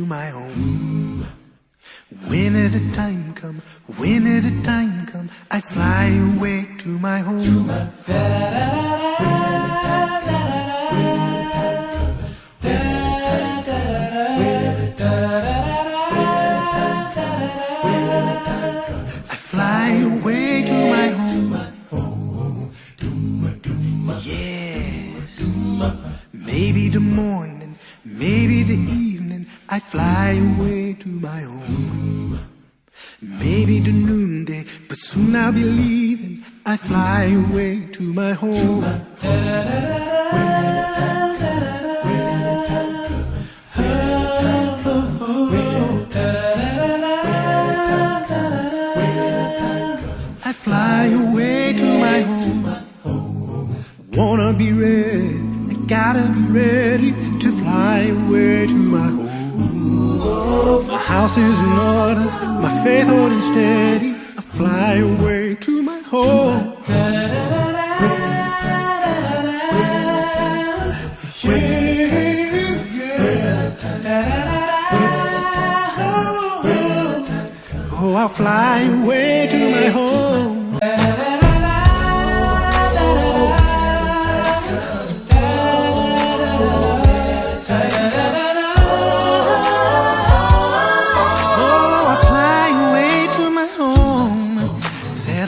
my home. When the time come, when the time come, I fly away to my home. I fly away to my home. Yes. Maybe the morning, maybe the evening, I fly away to my home. Maybe the noonday, but soon I'll be leaving. I fly away to my home. I fly away to my home. Wanna be ready, I gotta be ready to fly away to my home. My house is in order, my faith holding steady. I fly away to my home. Oh, I'll fly away to my home.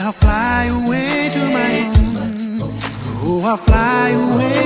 I'll fly away to my home. Oh, I'll fly away.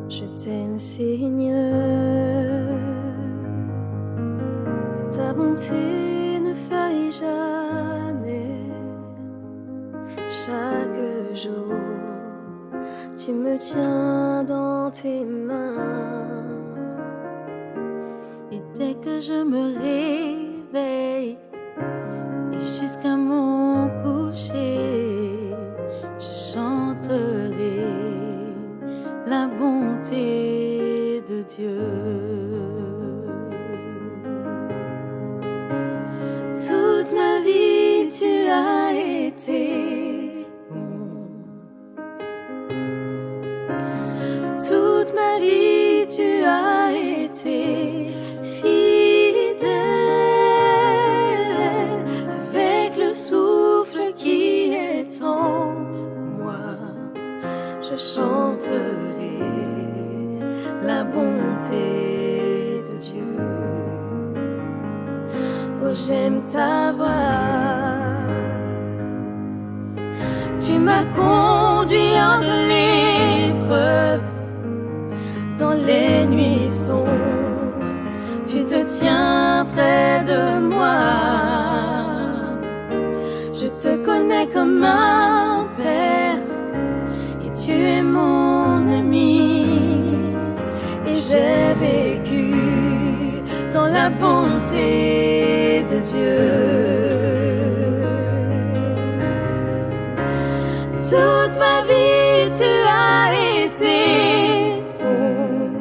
Je t'aime, Seigneur, ta bonté ne faillit jamais. Chaque jour, tu me tiens dans tes mains. Et dès que je me réveille, et jusqu'à mon coucher, je chanterai la bonté de Dieu. Toute ma vie, tu as été bon. Toute ma vie, tu as été fidèle. Avec le souffle qui est en moi, je chanterai la bonté de Dieu. Oh, j'aime ta voix. Tu m'as conduit hors de l'épreuve, dans les nuits sombres. Tu te tiens près de moi. Je te connais comme un père, et tu es mon ami. Et j'ai vécu dans la bonté de Dieu. Toute ma vie, tu as été bon.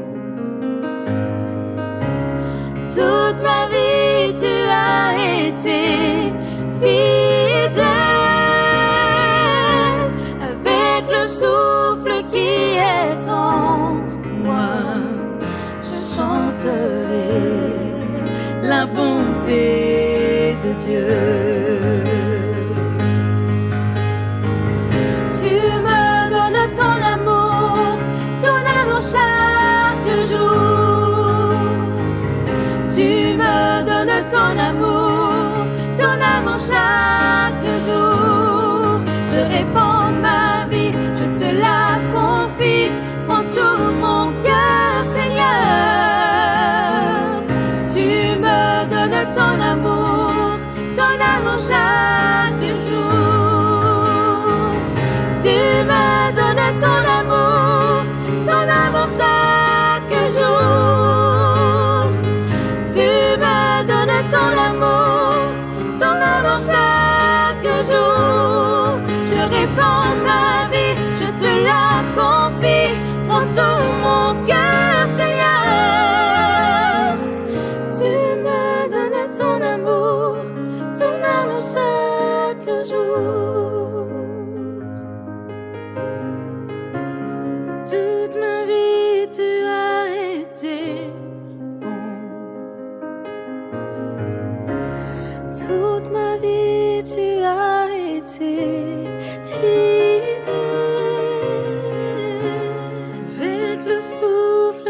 Toute ma vie, tu as été fidèle. Avec le souffle qui est en moi, je chanterai la bonté de Dieu. Tu me donnes ton amour chaque jour. Tu me donnes ton amour chaque jour. Je répands ma vie, je te la confie. Prends tout mon cœur, Seigneur. Tu me donnes ton amour chaque jour. Tu me donnes ton amour chaque jour. Tu me donnes ton amour chaque jour. Je répands ma vie, je te la confie. Prends tout mon cœur, Seigneur. Tu me donnes ton amour chaque jour. Toute ma vie, tu as été bon. Toute ma vie, tu as été fidèle. Avec le souffle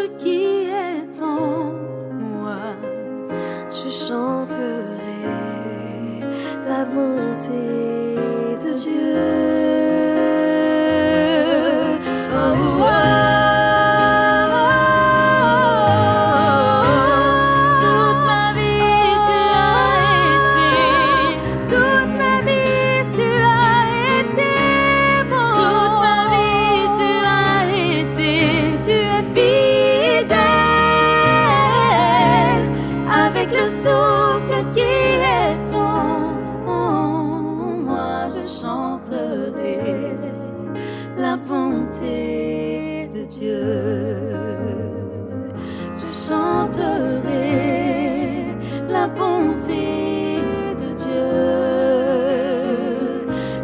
bonté de Dieu.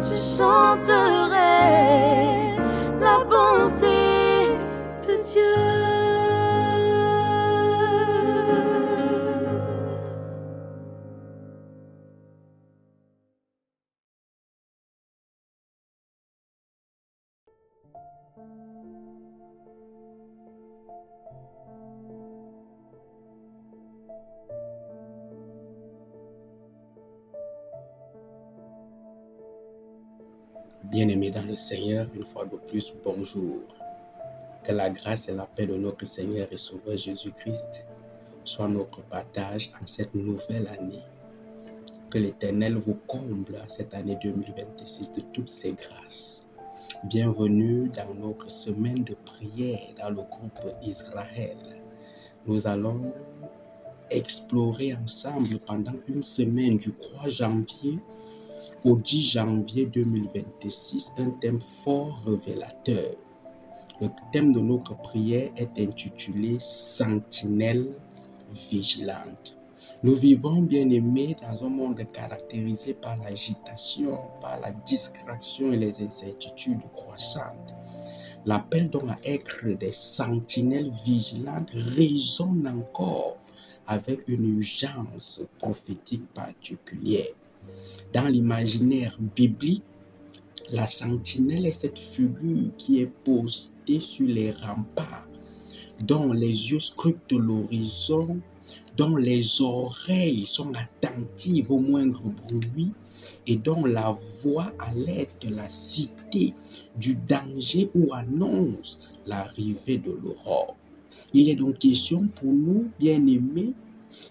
Je chanterai la bonté de Dieu. Bien-aimés dans le Seigneur, une fois de plus, bonjour. Que la grâce et la paix de notre Seigneur et Sauveur Jésus-Christ soient notre partage en cette nouvelle année. Que l'Éternel vous comble à cette année 2026 de toutes ses grâces. Bienvenue dans notre semaine de prière dans le groupe Israël. Nous allons explorer ensemble pendant une semaine du 3 janvier au 10 janvier 2026, un thème fort révélateur. Le thème de notre prière est intitulé « Sentinelle vigilante ». Nous vivons, bien-aimés, dans un monde caractérisé par l'agitation, par la distraction et les incertitudes croissantes. L'appel donc à être des sentinelles vigilantes résonne encore avec une urgence prophétique particulière. Dans l'imaginaire biblique, la sentinelle est cette figure qui est postée sur les remparts, dont les yeux scrutent l'horizon, dont les oreilles sont attentives au moindre bruit et dont la voix alerte la cité du danger ou annonce l'arrivée de l'aurore. Il est donc question pour nous, bien-aimés,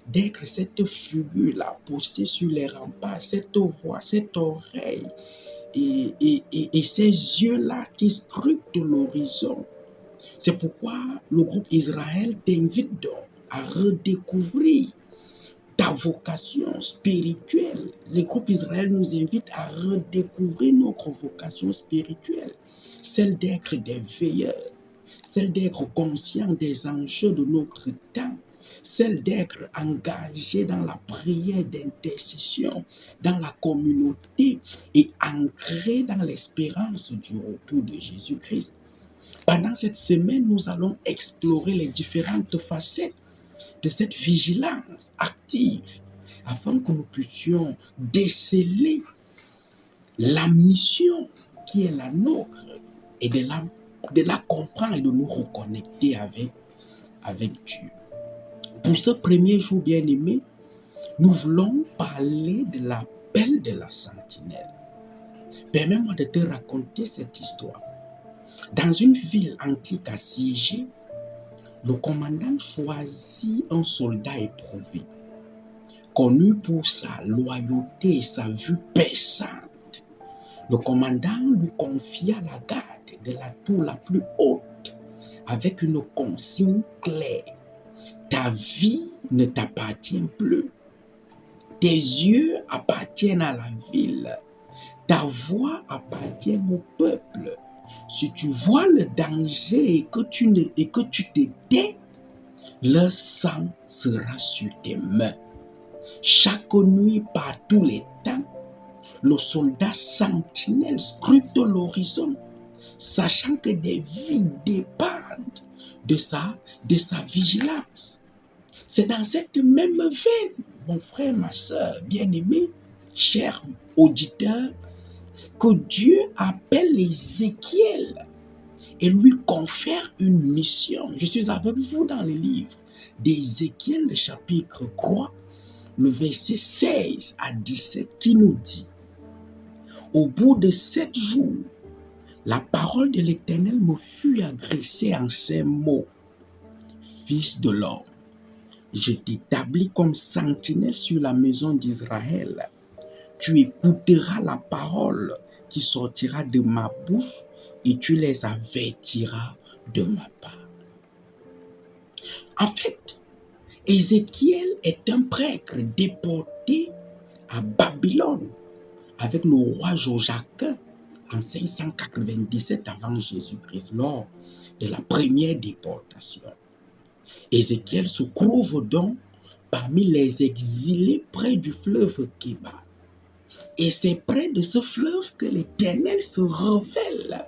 d'être cette figure-là postée sur les remparts, cette voix, cette oreille et ces yeux-là qui scrutent l'horizon. C'est pourquoi le groupe Israël t'invite donc à redécouvrir ta vocation spirituelle. Le groupe Israël nous invite à redécouvrir notre vocation spirituelle, celle d'être des veilleurs, celle d'être conscient des enjeux de notre temps, celle d'être engagé dans la prière d'intercession, dans la communauté et ancré dans l'espérance du retour de Jésus-Christ. Pendant cette semaine, nous allons explorer les différentes facettes de cette vigilance active afin que nous puissions déceler la mission qui est la nôtre et de la comprendre et de nous reconnecter avec Dieu. Pour ce premier jour bien-aimé, nous voulons parler de l'appel de la sentinelle. Permets-moi de te raconter cette histoire. Dans une ville antique assiégée, le commandant choisit un soldat éprouvé, connu pour sa loyauté et sa vue perçante. Le commandant lui confia la garde de la tour la plus haute avec une consigne claire. Ta vie ne t'appartient plus. Tes yeux appartiennent à la ville. Ta voix appartient au peuple. Si tu vois le danger et que tu te tais, leur sang sera sur tes mains. Chaque nuit, par tous les temps, le soldat sentinelle scrute l'horizon, sachant que des vies dépendent de sa vigilance. C'est dans cette même veine, mon frère, ma soeur, bien-aimé, cher auditeur, que Dieu appelle Ézéchiel et lui confère une mission. Je suis avec vous dans le livre d'Ézéchiel, le chapitre 3, le verset 16 à 17, qui nous dit: au bout de 7 jours, la parole de l'Éternel me fut adressée en ces mots: Fils de l'homme, je t'établis comme sentinelle sur la maison d'Israël. Tu écouteras la parole qui sortira de ma bouche et tu les avertiras de ma part. En fait, Ézéchiel est un prêtre déporté à Babylone avec le roi Joachim en 597 avant Jésus-Christ, lors de la première déportation. Ézéchiel se trouve donc parmi les exilés près du fleuve Kébar. Et c'est près de ce fleuve que l'Éternel se révèle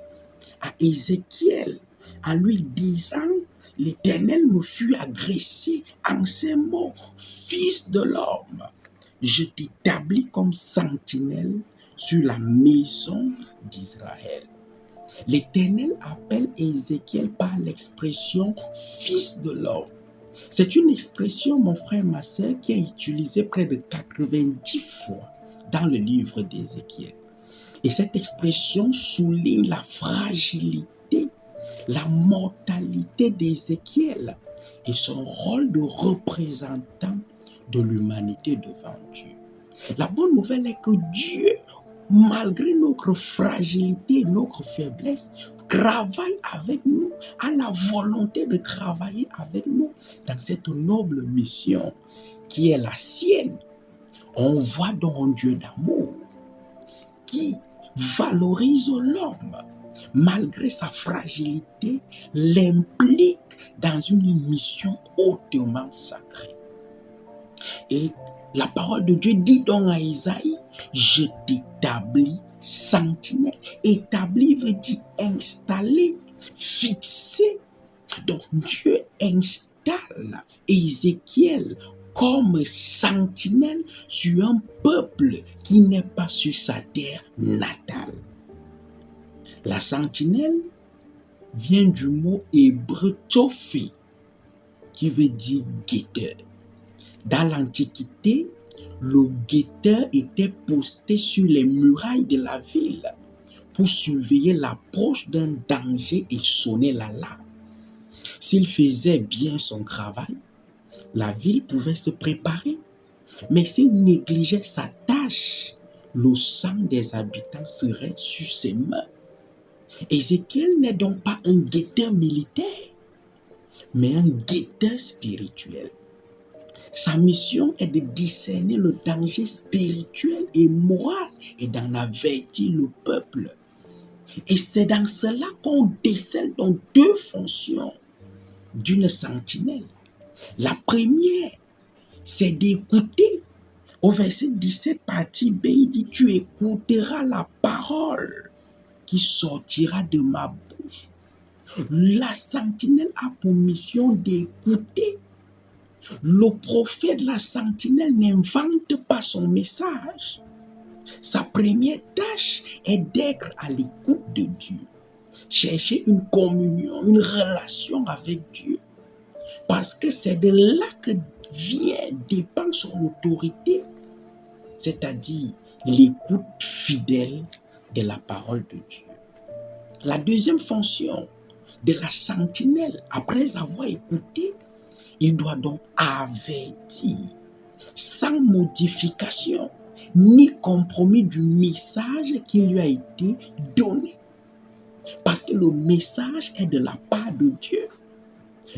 à Ézéchiel en lui disant, l'Éternel me fut agressé en ces mots, fils de l'homme, je t'établis comme sentinelle sur la maison d'Israël. L'Éternel appelle Ézéchiel par l'expression fils de l'homme. C'est une expression, mon frère, ma soeur, qui est utilisée près de 90 fois dans le livre d'Ézéchiel. Et cette expression souligne la fragilité, la mortalité d'Ézéchiel et son rôle de représentant de l'humanité devant Dieu. La bonne nouvelle est que Dieu, malgré notre fragilité et notre faiblesse, travaille avec nous, a la volonté de travailler avec nous dans cette noble mission qui est la sienne. On voit donc un Dieu d'amour qui valorise l'homme, malgré sa fragilité, l'implique dans une mission hautement sacrée. Et la parole de Dieu dit donc à Isaïe, je t'établis sentinelle. Établi veut dire installer, fixer. Donc Dieu installe Ézéchiel comme sentinelle sur un peuple qui n'est pas sur sa terre natale. La sentinelle vient du mot hébreu tsophé, qui veut dire guetteur. Dans l'Antiquité, le guetteur était posté sur les murailles de la ville pour surveiller l'approche d'un danger et sonner l'alarme. S'il faisait bien son travail, la ville pouvait se préparer. Mais s'il négligeait sa tâche, le sang des habitants serait sur ses mains. Ézéchiel n'est donc pas un guetteur militaire, mais un guetteur spirituel. Sa mission est de discerner le danger spirituel et moral et d'en avertir le peuple. Et c'est dans cela qu'on décèle donc deux fonctions d'une sentinelle. La première, c'est d'écouter. Au verset 17, partie B, il dit, tu écouteras la parole qui sortira de ma bouche. La sentinelle a pour mission d'écouter. Le prophète, la sentinelle, n'invente pas son message. Sa première tâche est d'être à l'écoute de Dieu. Chercher une communion, une relation avec Dieu. Parce que c'est de là que dépend son autorité. C'est-à-dire l'écoute fidèle de la parole de Dieu. La deuxième fonction de la sentinelle, après avoir écouté, il doit donc avertir, sans modification, ni compromis du message qui lui a été donné. Parce que le message est de la part de Dieu.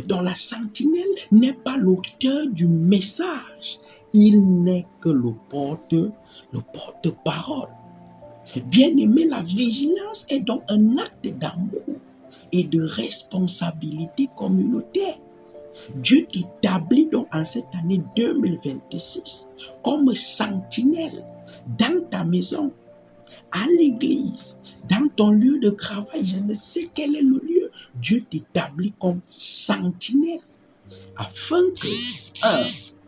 Donc la sentinelle n'est pas l'auteur du message. Il n'est que le porte-parole. Bien-aimé, la vigilance est donc un acte d'amour et de responsabilité communautaire. Dieu t'établit donc en cette année 2026 comme sentinelle dans ta maison, à l'église, dans ton lieu de travail. Je ne sais quel est le lieu. Dieu t'établit comme sentinelle afin que,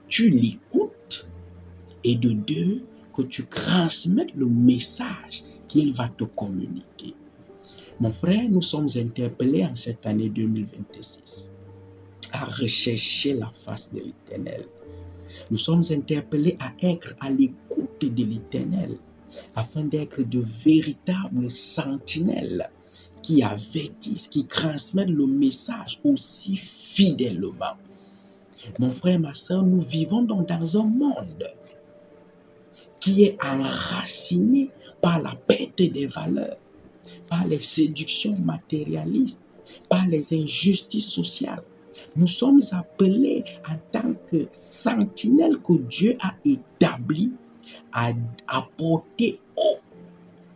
tu l'écoutes et de deux, que tu transmettes le message qu'il va te communiquer. Mon frère, nous sommes interpellés en cette année 2026 à rechercher la face de l'Éternel. Nous sommes interpellés à être à l'écoute de l'Éternel afin d'être de véritables sentinelles qui avertissent, qui transmettent le message aussi fidèlement. Mon frère, ma soeur, nous vivons donc dans un monde qui est enraciné par la perte des valeurs, par les séductions matérialistes, par les injustices sociales. Nous sommes appelés en tant que sentinelles que Dieu a établies à apporter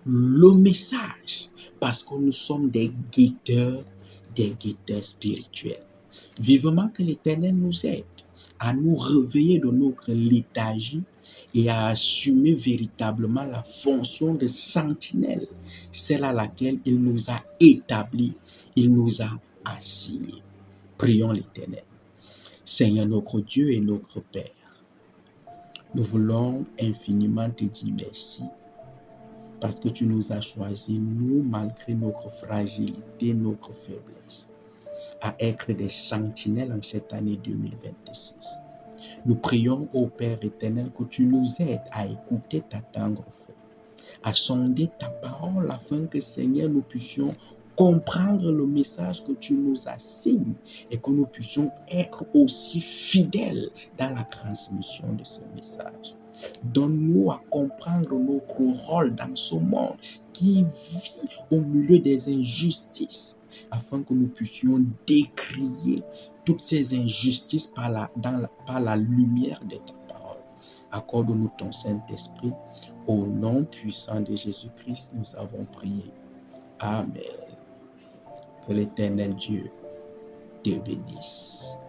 le message parce que nous sommes des guetteurs spirituels. Vivement que l'Éternel nous aide à nous réveiller de notre léthargie et à assumer véritablement la fonction de sentinelle, celle à laquelle il nous a établis, il nous a assignés. Prions l'Éternel. Seigneur notre Dieu et notre Père, nous voulons infiniment te dire merci parce que tu nous as choisis, nous, malgré notre fragilité, notre faiblesse, à être des sentinelles en cette année 2026. Nous prions au Père éternel que tu nous aides à écouter ta tendre voix, à sonder ta parole afin que, Seigneur, nous puissions comprendre le message que tu nous assignes et que nous puissions être aussi fidèles dans la transmission de ce message. Donne-nous à comprendre notre rôle dans ce monde qui vit au milieu des injustices, afin que nous puissions décrier toutes ces injustices par la lumière de ta parole. Accorde-nous ton Saint-Esprit. Au nom puissant de Jésus-Christ, nous avons prié. Amen. Que l'Éternel Dieu te bénisse.